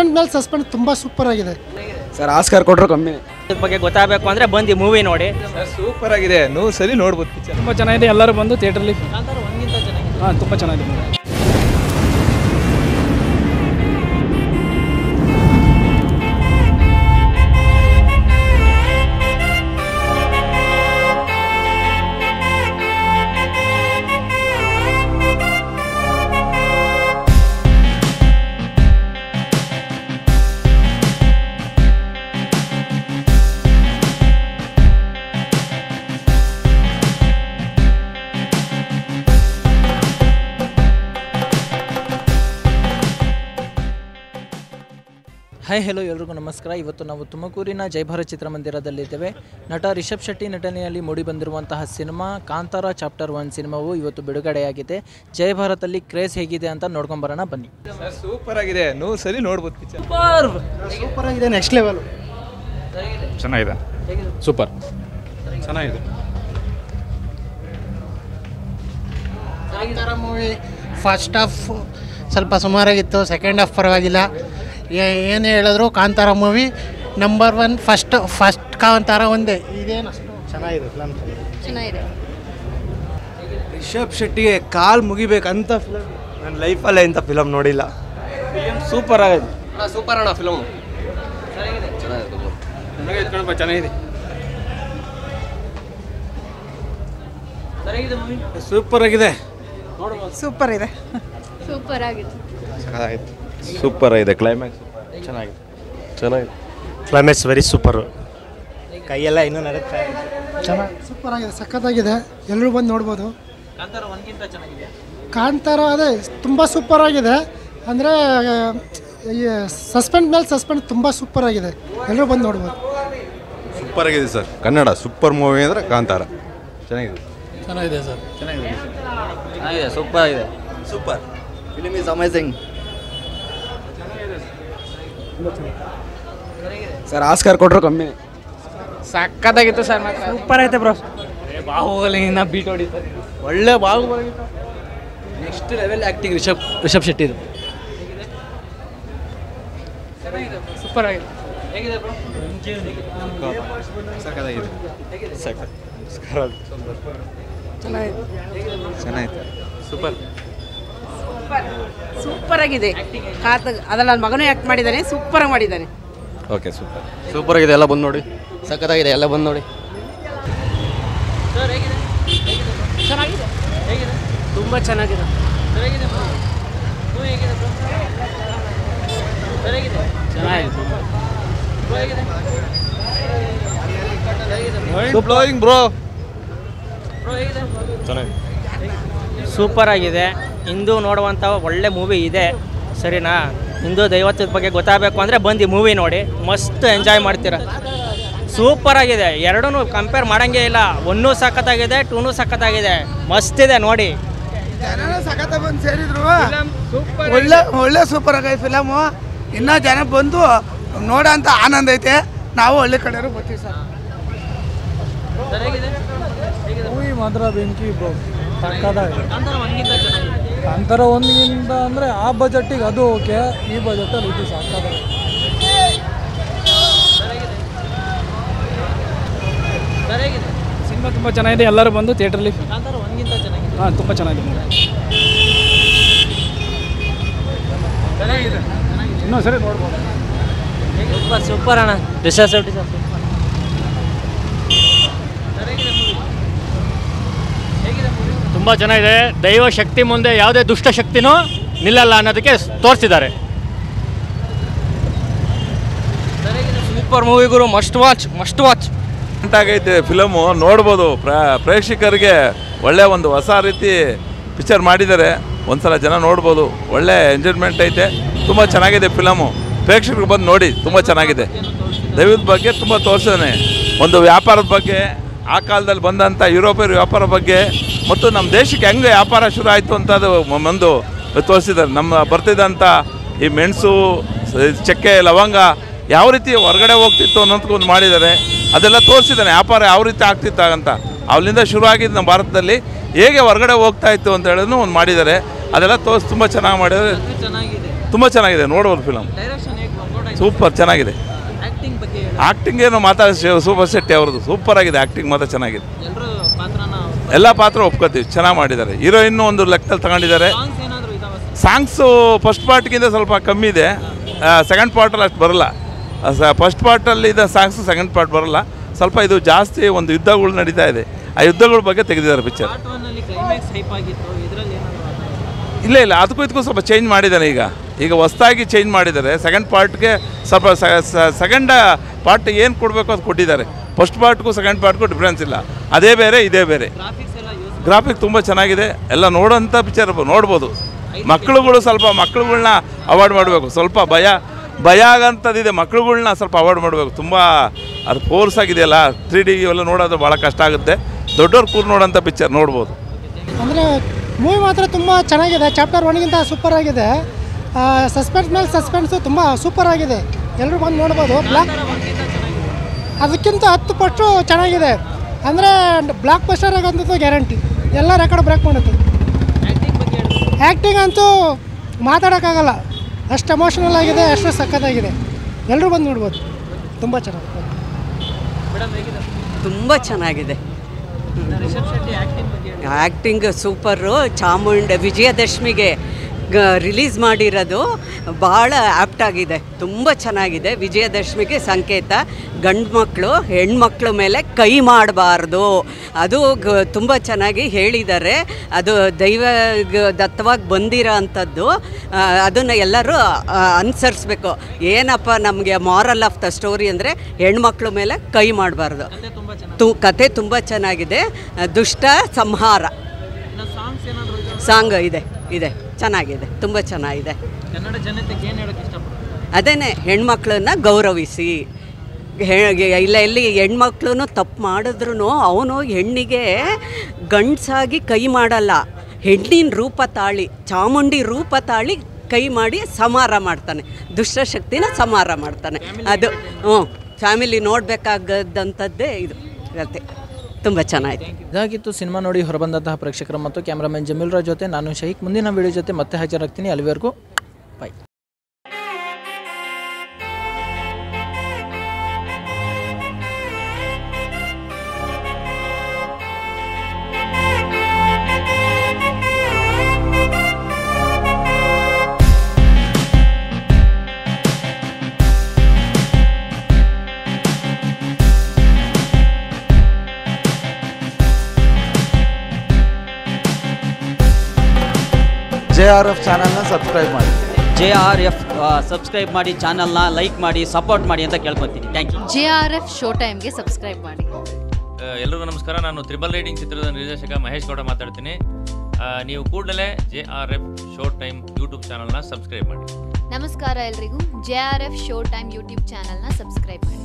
Suspend ಮೇಲೆ suspend ತುಂಬ super ಆಗಿದೆ ಸರ್. ಆಸ್ಕರ್ ಕೊಟ್ಟರು ಕಮ್ಮಿ. ಇದ್ರ ಬಗ್ಗೆ ಗೊತ್ತಾಗಬೇಕು ಅಂದರೆ ಬಂದು ಮೂವಿ ನೋಡಿ. ಸೂಪರ್ ಆಗಿದೆ, ನೀವು ಸರಿ ನೋಡ್ಬೋದು. ಪಿಕ್ಚರ್ ತುಂಬ ಚೆನ್ನಾಗಿದೆ, ಎಲ್ಲರೂ ಬಂದು ಥಿಯೇಟ್ರಲ್ಲಿ. ಹಾಂ, ತುಂಬ ಚೆನ್ನಾಗಿದೆ. ಹಾಯ್ ಹೆಲೋ ಎಲ್ರಿಗೂ ನಮಸ್ಕಾರ. ಇವತ್ತು ನಾವು ತುಮಕೂರಿನ ಜೈ ಭಾರತ್ ಚಿತ್ರಮಂದಿರದಲ್ಲಿದ್ದೇವೆ. ನಟ ರಿಷಬ್ ಶೆಟ್ಟಿ ನಟನೆಯಲ್ಲಿ ಮೂಡಿಬಂದಿರುವಂತಹ ಸಿನಿಮಾ ಕಾಂತಾರ ಚಾಪ್ಟರ್ 1 ಸಿನಿಮಾವು ಇವತ್ತು ಬಿಡುಗಡೆಯಾಗಿದೆ. ಜೈ ಭಾರತಲ್ಲಿ ಕ್ರೇಜ್ ಹೇಗಿದೆ ಅಂತ ನೋಡ್ಕೊಂಬರೋಣ ಬನ್ನಿ. ಸೂಪರ್ ಆಗಿದೆ, ನೀವು ಸರಿ ನೋಡ್ಬೋದು. ಪಿಕ್ಚರ್ ಸೂಪರ್ ಆಗಿದೆ, ನೆಕ್ಸ್ಟ್ ಲೆವೆಲ್. ಚೆನ್ನಾಗಿದೆ, ಸೂಪರ್ ಚೆನ್ನಾಗಿದೆ. ಕಾಂತಾರ ಮೂವಿ ಫಸ್ಟ್ ಹಾಫ್ ಸ್ವಲ್ಪ ಸುಮಾರಾಗಿತ್ತು, ಸೆಕೆಂಡ್ ಹಾಫ್ ಪರವಾಗಿಲ್ಲ. ಏನು ಹೇಳಿದ್ರು Kantara movie number 1. First Kantara ಒಂದೇ. ಇದೇನು ಅಷ್ಟು ಚೆನ್ನಾಗಿದೆ ಫಿಲಮ್, ಚೆನ್ನಾಗಿದೆ. ರಿಷಬ್ ಶೆಟ್ಟಿಗೆ ಕಾಲ್ ಮುಗಿಬೇಕಂತ ಫಿಲಮ್. ನನ್ನ ಲೈಫಲ್ಲೇ ಇಂಥ ಫಿಲಮ್ ನೋಡಿಲ್ಲ. ಸೂಪರ್ ಆಗಿದೆ. ಸೂಪರ್ ಅಣ್ಣ ಫಿಲಮ್. ಚೆನ್ನಾಗಿದೆ. ಸೂಪರ್ ಆಗಿದೆ. ಸೂಪರ್ ಇದೆ. ಸೂಪರ್ ಆಗಿದೆ. ಸೂಪರ್ ಆಗಿದೆ. ಕ್ಲೈಮ್ಯಾಕ್ಸ್ ಚೆನ್ನಾಗಿದೆ. Climax very super. ಕೈಯೆಲ್ಲ ಇನ್ನೂ ನಡುತ್ತೆ. ಚೆನ್ನಾಗಿ ಸೂಪರ್ ಆಗಿದೆ, ಸಖತ್ತಾಗಿದೆ. ಎಲ್ಲರೂ ಬಂದು ನೋಡ್ಬೋದು. ಕಾಂತಾರ ಅದೇ ತುಂಬ ಸೂಪರ್ ಆಗಿದೆ. ಅಂದರೆ ಸಸ್ಪೆಂಡ್ ಮೇಲೆ ಸಸ್ಪೆಂಡ್ ತುಂಬ ಸೂಪರ್ ಆಗಿದೆ. ಎಲ್ಲರೂ ಬಂದು ನೋಡ್ಬೋದು. ಸೂಪರ್ ಆಗಿದೆ ಸರ್. ಕನ್ನಡ ಸೂಪರ್ ಮೂವಿ ಅಂದರೆ ಕಾಂತಾರ. ಚೆನ್ನಾಗಿದೆ. ಚೆನ್ನಾಗಿದೆ ಸರ್, ಚೆನ್ನಾಗಿದೆ. ಸೂಪರ್ ಆಗಿದೆ. Super film is amazing. Sir. Oscar ಕೊಟ್ಟರು ಕಮ್ಮಿ. ಸಕ್ಕತ್ತಾಗಿತ್ತು ಸರ್. ಸೂಪರ್ ಐತೆ ಬ್ರೋ. ಬಾಹುಬಲಿನ ಬೀಟ್ ಹೊಡಿತಾರೆ. ಒಳ್ಳೆ Baahubali. Next level acting Rishab ಶೆಟ್ಟಿದು. ಸೂಪರ್ ಆಗಿದೆ. ಸಕ್ಕತ್ತಾಗಿದೆ. ಚೆನ್ನಾಗಿದೆ. ಸೂಪರ್ ಸೂಪರ್ ಆಗಿದೆ. ಅದ್ರಲ್ಲಿ ನನ್ನ ಮಗನೂ ಆ್ಯಕ್ಟ್ ಮಾಡಿದ್ದಾನೆ, ಸೂಪರ್ ಆಗಿ ಮಾಡಿದ್ದಾನೆ. ಓಕೆ, ಸೂಪರ್ ಆಗಿದೆ. ಎಲ್ಲ ಬಂದು ನೋಡಿ. ಸಖತ್ತಾಗಿದೆ, ಎಲ್ಲ ಬಂದು ನೋಡಿ. ಚೆನ್ನಾಗಿದೆ. ತುಂಬ ಚೆನ್ನಾಗಿದೆ. ಸೂಪರ್ ಆಗಿದೆ. ಇಂದು ನೋಡುವಂಥ ಒಳ್ಳೆ ಮೂವಿ ಇದೆ, ಸರಿನಾ? ಹಿಂದೂ ದೈವತ್ವದ ಬಗ್ಗೆ ಗೊತ್ತಾಗಬೇಕು ಅಂದರೆ ಬಂದು ಮೂವಿ ನೋಡಿ, ಮಸ್ತ್ ಎಂಜಾಯ್ ಮಾಡ್ತೀರ. ಸೂಪರ್ ಆಗಿದೆ. ಎರಡೂ ಕಂಪೇರ್ ಮಾಡೋಂಗೇ ಇಲ್ಲ. 1 ಸಖತ್ತಾಗಿದೆ, 2 ಸಖತ್ತಾಗಿದೆ. ಮಸ್ತಿದೆ ನೋಡಿ. ಸಖತ್ತ ಬಂದು ಸೇರಿದ್ರು. ಒಳ್ಳೆ ಸೂಪರ್ ಆಗೈತೆ ಫಿಲಮು. ಇನ್ನೂ ಜನ ಬಂದು ನೋಡೋಂಥ ಆನಂದ ಐತೆ. ನಾವು ಹಳ್ಳಿ ಕಡೆಯವರು ಬರ್ತೀವಿ ಸರ್. ಮೂವಿ ಮಾತ್ರ ಬೆಂಕಿ ಬ್ರೋ, ಸಕ್ಕತ್ತಾಗಿದೆ. ಕಾಂತಾರ 1ಗಿಂತ ಅಂದರೆ ಆ ಬಜೆಟ್ಟಿಗೆ ಅದು ಓಕೆ, ಈ ಬಜೆಟಲ್ಲಿ ಇದು ಸಾಕಾಗಿದೆ. ಸಿನಿಮಾ ತುಂಬ ಚೆನ್ನಾಗಿದೆ, ಎಲ್ಲರೂ ಬಂದು ಥಿಯೇಟ್ರಲ್ಲಿ. ಹಾಂ, ತುಂಬ ಚೆನ್ನಾಗಿದೆ. ಇನ್ನೂ ಸರಿ ನೋಡ್ಬೋದು. ಸೂಪರ್ ಅಣ್ಣ. ರಿಷಬ್ ಶೆಟ್ಟಿ ಸರ್ ತುಂಬ ಚೆನ್ನಾಗಿದೆ. ದೈವ ಶಕ್ತಿ ಮುಂದೆ ಯಾವುದೇ ದುಷ್ಟ ಶಕ್ತಿನೂ ನಿಲ್ಲಲ್ಲ ಅನ್ನೋದಕ್ಕೆ ತೋರಿಸಿದ್ದಾರೆ. ಸೂಪರ್ ಮೂವಿಗಳು ಮಸ್ಟ್ ವಾಚ್. ಆಗೈತೆ ಫಿಲಮು, ನೋಡ್ಬೋದು. ಪ್ರೇಕ್ಷಕರಿಗೆ ಒಳ್ಳೆ ಒಂದು ಹೊಸ ರೀತಿ ಪಿಕ್ಚರ್ ಮಾಡಿದ್ದಾರೆ. ಒಂದ್ಸಲ ಜನ ನೋಡ್ಬೋದು. ಒಳ್ಳೆ ಎಂಜಾಯ್ಮೆಂಟ್ ಐತೆ. ತುಂಬ ಚೆನ್ನಾಗಿದೆ ಫಿಲಮು. ಪ್ರೇಕ್ಷಕರಿಗೆ ಬಂದು ನೋಡಿ, ತುಂಬ ಚೆನ್ನಾಗಿದೆ. ದೈವದ ಬಗ್ಗೆ ತುಂಬ ತೋರಿಸಿದ್ದಾನೆ. ಒಂದು ವ್ಯಾಪಾರದ ಬಗ್ಗೆ, ಆ ಕಾಲದಲ್ಲಿ ಬಂದಂಥ ಯುರೋಪಿಯನ್ ವ್ಯಾಪಾರ ಬಗ್ಗೆ, ಮತ್ತು ನಮ್ಮ ದೇಶಕ್ಕೆ ಹೆಂಗೆ ವ್ಯಾಪಾರ ಶುರು ಆಯಿತು ಅಂತದು ಒಂದು ತೋರಿಸಿದ್ದಾರೆ. ನಮ್ಮ ಬರ್ತಿದ್ದಂಥ ಈ ಮೆಣಸು, ಚಕ್ಕೆ, ಲವಂಗ ಯಾವ ರೀತಿ ಹೊರಗಡೆ ಹೋಗ್ತಿತ್ತು ಅನ್ನೋದಕ್ಕೊಂದು ಮಾಡಿದ್ದಾರೆ. ಅದೆಲ್ಲ ತೋರಿಸಿದ್ದಾನೆ. ವ್ಯಾಪಾರ ಯಾವ ರೀತಿ ಆಗ್ತಿತ್ತು ಅಂತ, ಅಲ್ಲಿಂದ ಶುರು ಆಗಿದ್ದು ನಮ್ಮ ಭಾರತದಲ್ಲಿ ಹೇಗೆ ಹೊರಗಡೆ ಹೋಗ್ತಾ ಇತ್ತು ಅಂತ ಹೇಳೋದು ಒಂದು ಮಾಡಿದ್ದಾರೆ. ಅದೆಲ್ಲ ತೋರಿಸಿ ತುಂಬ ಚೆನ್ನಾಗಿ ಮಾಡಿದ್ದಾರೆ. ತುಂಬ ಚೆನ್ನಾಗಿದೆ, ನೋಡ್ಬೋದು ಫಿಲಮ್. ಸೂಪರ್ ಚೆನ್ನಾಗಿದೆ. ಆ್ಯಕ್ಟಿಂಗ್ ಬಗ್ಗೆ ಆ್ಯಕ್ಟಿಂಗ್ ಏನು ಸೂಪರ್ ಶೆಟ್ಟಿ ಅವ್ರದ್ದು ಸೂಪರ್ ಆಗಿದೆ. ಆ್ಯಕ್ಟಿಂಗ್ ಮಾತ್ರ ಚೆನ್ನಾಗಿದೆ. ಎಲ್ಲರೂ ಪಾತ್ರನ ಎಲ್ಲ ಪಾತ್ರ ಒಪ್ಕೋತೀವಿ, ಚೆನ್ನಾಗಿ ಮಾಡಿದ್ದಾರೆ. ಹೀರೋಯಿನ್ನು ಒಂದು ಲೆಕ್ಕದಲ್ಲಿ ತಗೊಂಡಿದ್ದಾರೆ. ಸಾಂಗ್ಸ್ ಏನಾದರೂ ಇದಾವೆ ಸಾಂಗ್ಸು ಫಸ್ಟ್ ಪಾರ್ಟ್ಗಿಂತ ಸ್ವಲ್ಪ ಕಮ್ಮಿ ಇದೆ. ಸೆಕೆಂಡ್ ಪಾರ್ಟಲ್ಲಿ ಅಷ್ಟು ಬರೋಲ್ಲ. ಫಸ್ಟ್ ಪಾರ್ಟಲ್ಲಿ ಇದ್ದ ಸಾಂಗ್ಸು ಸೆಕೆಂಡ್ ಪಾರ್ಟ್ ಬರೋಲ್ಲ. ಸ್ವಲ್ಪ ಇದು ಜಾಸ್ತಿ ಒಂದು ಯುದ್ಧಗಳು ನಡೀತಾ ಇದೆ, ಆ ಯುದ್ಧಗಳ ಬಗ್ಗೆ ತೆಗೆದಿದ್ದಾರೆ ಪಿಕ್ಚರ್. ಪಾರ್ಟ್ 1 ಅಲ್ಲಿ ಕ್ಲೈಮ್ಯಾಕ್ಸ್ ಹೈಪ್ ಆಗಿತ್ತು, ಇದರಲ್ಲಿ ಏನಾದರೂ ಇಲ್ಲ ಅದಕ್ಕೂ ಇದಕ್ಕೂ ಸ್ವಲ್ಪ ಚೇಂಜ್ ಮಾಡಿದ್ದಾನೆ. ಈಗ ಹೊಸ್ದಾಗಿ ಚೇಂಜ್ ಮಾಡಿದ್ದಾರೆ. ಸೆಕೆಂಡ್ ಪಾರ್ಟ್ಗೆ ಸ್ವಲ್ಪ ಸೆಕೆಂಡ್ ಪಾರ್ಟ್ ಏನು ಕೊಡಬೇಕು ಅದು ಕೊಟ್ಟಿದ್ದಾರೆ. ಫಸ್ಟ್ ಪಾರ್ಟ್ಗೂ ಸೆಕೆಂಡ್ ಪಾರ್ಟ್ಗೂ ಡಿಫ್ರೆನ್ಸ್ ಇಲ್ಲ. ಅದೇ ಬೇರೆ ಇದೇ ಬೇರೆ. ಗ್ರಾಫಿಕ್ಸ್ ಎಲ್ಲ ಯೂಸ್ ಗ್ರಾಫಿಕ್ ತುಂಬ ಚೆನ್ನಾಗಿದೆ. ಎಲ್ಲ ನೋಡೋಂಥ ಪಿಕ್ಚರ್ ನೋಡ್ಬೋದು. ಮಕ್ಕಳುಗಳ್ನ ಅವಾಯ್ಡ್ ಮಾಡಬೇಕು. ಸ್ವಲ್ಪ ಭಯ ಆಗಂಥದ್ದಿದೆ, ಮಕ್ಕಳುಗಳ್ನ ಸ್ವಲ್ಪ ಅವಾಯ್ಡ್ ಮಾಡಬೇಕು. ತುಂಬ ಅದು ಫೋರ್ಸ್ ಆಗಿದೆಯಲ್ಲ, 3D ಇವೆಲ್ಲ ನೋಡೋದು ಭಾಳ ಕಷ್ಟ ಆಗುತ್ತೆ. ದೊಡ್ಡವ್ರು ಕೂರು ನೋಡೋಂಥ ಪಿಕ್ಚರ್ ನೋಡ್ಬೋದು. ಅಂದರೆ ಮೂವಿ ಮಾತ್ರ ತುಂಬ ಚೆನ್ನಾಗಿದೆ. ಚಾಪ್ಟರ್ 1ಗಿಂತ ಸೂಪರ್ ಆಗಿದೆ. ಸಸ್ಪೆನ್ಸ್ ಮೇಲೆ ಸಸ್ಪೆನ್ಸು ತುಂಬ ಸೂಪರ್ ಆಗಿದೆ. ಎಲ್ಲರೂ ಬಂದು ನೋಡ್ಬೋದು. ಅದಕ್ಕಿಂತ 10 ಪಟ್ಟು ಚೆನ್ನಾಗಿದೆ. ಅಂದರೆ ಬ್ಲಾಕ್ ಬಸ್ಟರ್ ಆಗಂತದ್ದು ಗ್ಯಾರಂಟಿ. ಎಲ್ಲ ರೆಕಾರ್ಡ್ ಬ್ರೇಕ್ ಮಾಡುತ್ತೆ. ಆ್ಯಕ್ಟಿಂಗ್ ಅಂತೂ ಮಾತಾಡೋಕ್ಕಾಗಲ್ಲ, ಅಷ್ಟು ಎಮೋಷನಲ್ ಆಗಿದೆ, ಅಷ್ಟು ಸಖತ್ತಾಗಿದೆ. ಎಲ್ಲರೂ ಬಂದು ನೋಡ್ಬೋದು. ತುಂಬ ಚೆನ್ನಾಗಿದೆ. ತುಂಬ ಚೆನ್ನಾಗಿದೆ. ರಿಷಬ್ ಶೆಟ್ಟಿ ಆ್ಯಕ್ಟಿಂಗ್ ಬಗ್ಗೆ ಆ್ಯಕ್ಟಿಂಗ್ ಸೂಪರು. ವಿಜಯದಶಮಿಗೆ ರಿಲೀಸ್ ಮಾಡಿರೋದು ಭಾಳ ಆ್ಯಪ್ಟ್ ಆಗಿದೆ. ತುಂಬ ಚೆನ್ನಾಗಿದೆ. ವಿಜಯದಶಮಿಗೆ ಸಂಕೇತ. ಗಂಡು ಮಕ್ಕಳು ಹೆಣ್ಮಕ್ಳ ಮೇಲೆ ಕೈ ಮಾಡಬಾರ್ದು, ಅದು ತುಂಬ ಚೆನ್ನಾಗಿ ಹೇಳಿದ್ದಾರೆ. ಅದು ದೈವ ದತ್ತವಾಗಿ ಬಂದಿರೋ ಅಂಥದ್ದು. ಅದನ್ನು ಎಲ್ಲರೂ ಅನುಸರಿಸ್ಬೇಕು. ಏನಪ್ಪ ನಮಗೆ ಮಾರಲ್ ಆಫ್ ದ ಸ್ಟೋರಿ ಅಂದರೆ ಹೆಣ್ಮಕ್ಳ ಮೇಲೆ ಕೈ ಮಾಡಬಾರ್ದು. ಕತೆ ತುಂಬ ಚೆನ್ನಾಗಿದೆ. ದುಷ್ಟ ಸಂಹಾರ ಸಾಂಗ್ಸ್ ಏನಾದರೂ ಸಾಂಗ್ ಇದೆ ಚೆನ್ನಾಗಿದೆ. ತುಂಬ ಚೆನ್ನಾಗಿದೆ. ಕನ್ನಡ ಜನತೆಗೆ ಏನು ಹೇಳೋಕ್ಕೆ ಇಷ್ಟಪಡ್ತೀನಿ? ಅದೇನೆ, ಹೆಣ್ಮಕ್ಳನ್ನ ಗೌರವಿಸಿ. ಎಲ್ಲಿ ಹೆಣ್ಮಕ್ಳು ತಪ್ಪು ಮಾಡಿದ್ರು ಅವನು ಹೆಣ್ಣಿಗೆ ಗಂಡಸಾಗಿ ಕೈ ಮಾಡಲ್ಲ, ಹೆಣ್ಣಿನ ರೂಪ ತಾಳಿ, ಚಾಮುಂಡಿ ರೂಪ ತಾಳಿ ಕೈ ಮಾಡಿ ಸಂಹಾರ ಮಾಡ್ತಾನೆ, ದುಷ್ಟಶಕ್ತಿನ ಸಂಹಾರ ಮಾಡ್ತಾನೆ. ಅದು ಫ್ಯಾಮಿಲಿ ನೋಡಬೇಕಾಗದಂಥದ್ದೇ ಇದು ಕತೆ. ತುಂಬ ಚೆನ್ನಾಗಿದೆ. ಇದಾಗಿತ್ತು ಸಿನಿಮಾ ನೋಡಿ ಹೊರಬಂದಂತಹ ಪ್ರೇಕ್ಷಕರು ಮತ್ತು ಕ್ಯಾಮ್ರಾಮನ್ ಜಮೀಲ್ ರಾಜ್ ಜೊತೆ ನಾನು ಶಹೀಕ್. ಮುಂದಿನ ವಿಡಿಯೋ ಜೊತೆ ಮತ್ತೆ ಹಾಜರಾಗ್ತೀನಿ. ಅಲ್ಲಿವರೆಗೂ ಬೈ. JRF ಚಾನಲ್ನ ಸಬ್ಸ್ಕ್ರೈಬ್ ಮಾಡಿ. JRF ಸಬ್ಸ್ಕ್ರೈಬ್ ಮಾಡಿ, ಚಾನಲ್ನ ಲೈಕ್ ಮಾಡಿ, ಸಪೋರ್ಟ್ ಮಾಡಿ ಅಂತ ಕೇಳ್ಕೊತೀನಿ. Thank you. JRF ಶೋ ಟೈಮ್ಗೆ ಸಬ್ಸ್ಕ್ರೈಬ್ ಮಾಡಿ. ಎಲ್ಲರಿಗೂ ನಮಸ್ಕಾರ. ನಾನು ತ್ರಿಬಲ್ ರೈಡಿಂಗ್ ಚಿತ್ರದ ನಿರ್ದೇಶಕ ಮಹೇಶ್ ಗೌಡ ಮಾತಾಡ್ತೀನಿ. ನೀವು ಕೂಡಲೇ JRF ಶೋ ಟೈಮ್ ಯೂಟ್ಯೂಬ್ ಚಾನಲ್ನ ಸಬ್ಸ್ಕ್ರೈಬ್ ಮಾಡಿ. ನಮಸ್ಕಾರ ಎಲ್ರಿಗೂ. JRF ಶೋ ಟೈಮ್ ಯೂಟ್ಯೂಬ್ ಚಾನಲ್ನ ಸಬ್ಸ್ಕ್ರೈಬ್ ಮಾಡಿ.